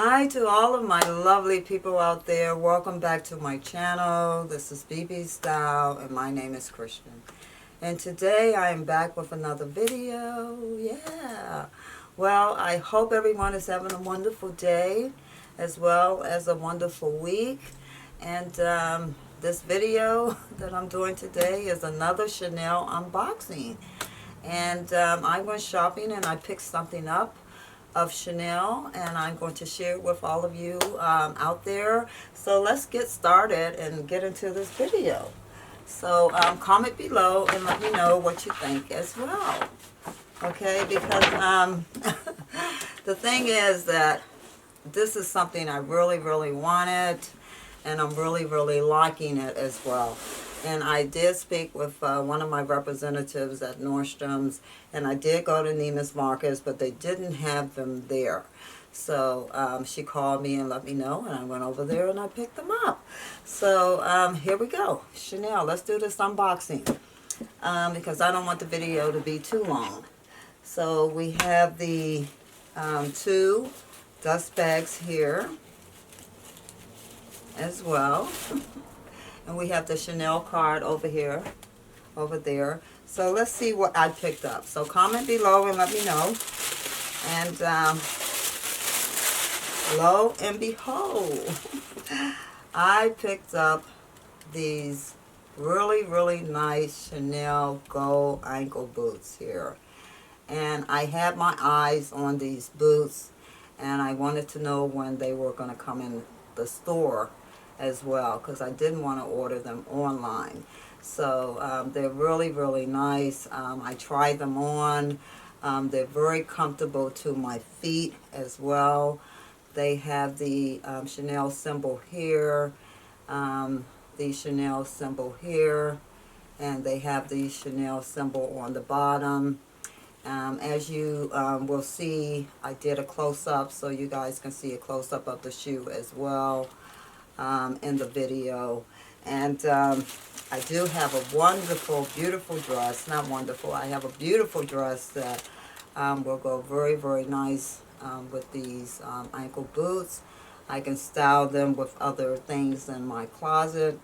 Hi to all of my lovely people out there. Welcome back to my channel. This is BB Style and my name is Christian. And today I am back with another video. Yeah. Well, I hope everyone is having a wonderful day as well as a wonderful week. And this video that I'm doing today is another Chanel unboxing. And I went shopping and I picked something up of Chanel, and I'm going to share it with all of you out there. So let's get started and get into this video. So comment below and let me know what you think as well. Okay, because the thing is that this is something I really wanted, and I'm really liking it as well. And I did speak with one of my representatives at Nordstrom's, and I did go to Neiman's Marcus, but they didn't have them there. So she called me and let me know, and I went over there and I picked them up. So here we go. Chanel, let's do this unboxing because I don't want the video to be too long. So we have the two dust bags here as well. And we have the Chanel card over here, over there. So let's see what I picked up. So comment below and let me know. And lo and behold, I picked up these really nice Chanel gold ankle boots here. And I had my eyes on these boots, and I wanted to know when they were going to come in the store as well, because I didn't want to order them online. So they're really nice. I tried them on. They're very comfortable to my feet as well. They have the Chanel symbol here, the Chanel symbol here, and they have the Chanel symbol on the bottom. As you will see, I did a close-up so you guys can see a close-up of the shoe as well in the video. And I do have a wonderful, beautiful dress. Not wonderful, I have a beautiful dress that will go very nice with these ankle boots. I can style them with other things in my closet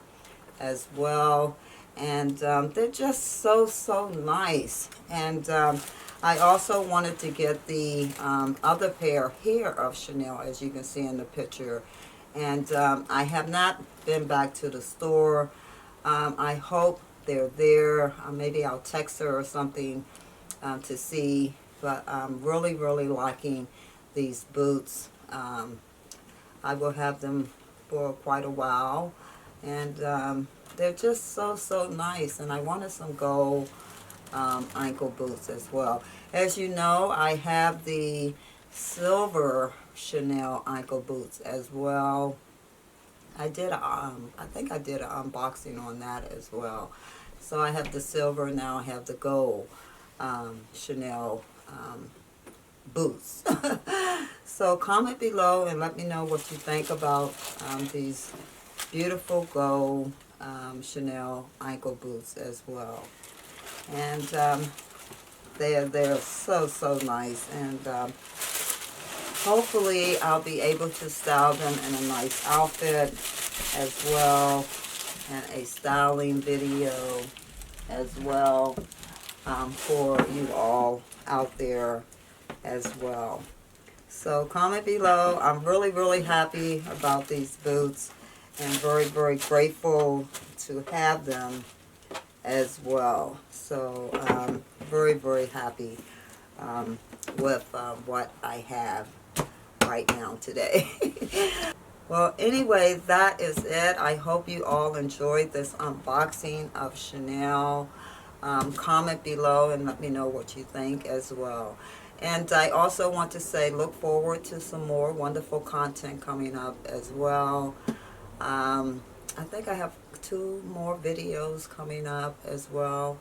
as well. And they're just so nice. And I also wanted to get the other pair here of Chanel, as you can see in the picture. And I have not been back to the store. I hope they're there. Maybe I'll text her or something to see. But I'm really liking these boots. I will have them for quite a while. And they're just so nice. And I wanted some gold ankle boots as well. As you know, I have the silver Chanel ankle boots as well. I did I think I did an unboxing on that as well. So I have the silver, now I have the gold Chanel boots. So comment below and let me know what you think about these beautiful gold Chanel ankle boots as well. And they're so nice, and hopefully I'll be able to style them in a nice outfit as well, and a styling video as well for you all out there as well. So comment below. I'm really happy about these boots and very grateful to have them as well. So very happy with what I have right now today. Well, anyway, that is it. I hope you all enjoyed this unboxing of Chanel. Comment below and let me know what you think as well. And I also want to say look forward to some more wonderful content coming up as well. I think I have 2 more videos coming up as well.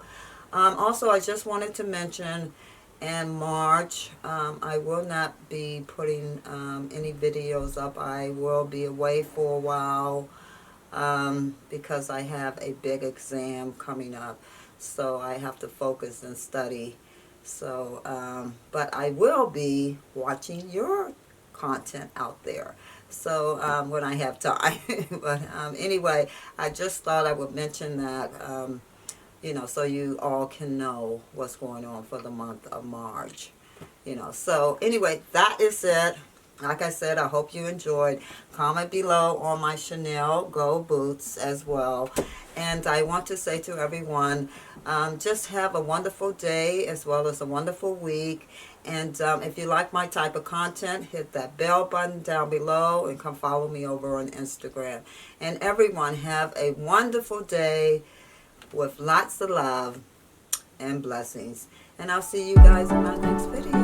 Also, I just wanted to mention in March, I will not be putting any videos up. I will be away for a while because I have a big exam coming up. So I have to focus and study. So, but I will be watching your content out there. So when I have time. But anyway, I just thought I would mention that, so you all can know what's going on for the month of March. So anyway, that is it. Like I said, I hope you enjoyed. Comment below on my Chanel Go boots as well. And I want to say to everyone, just have a wonderful day as well as a wonderful week. And if you like my type of content, hit that bell button down below and come follow me over on Instagram. And everyone, have a wonderful day with lots of love and blessings. And I'll see you guys in my next video.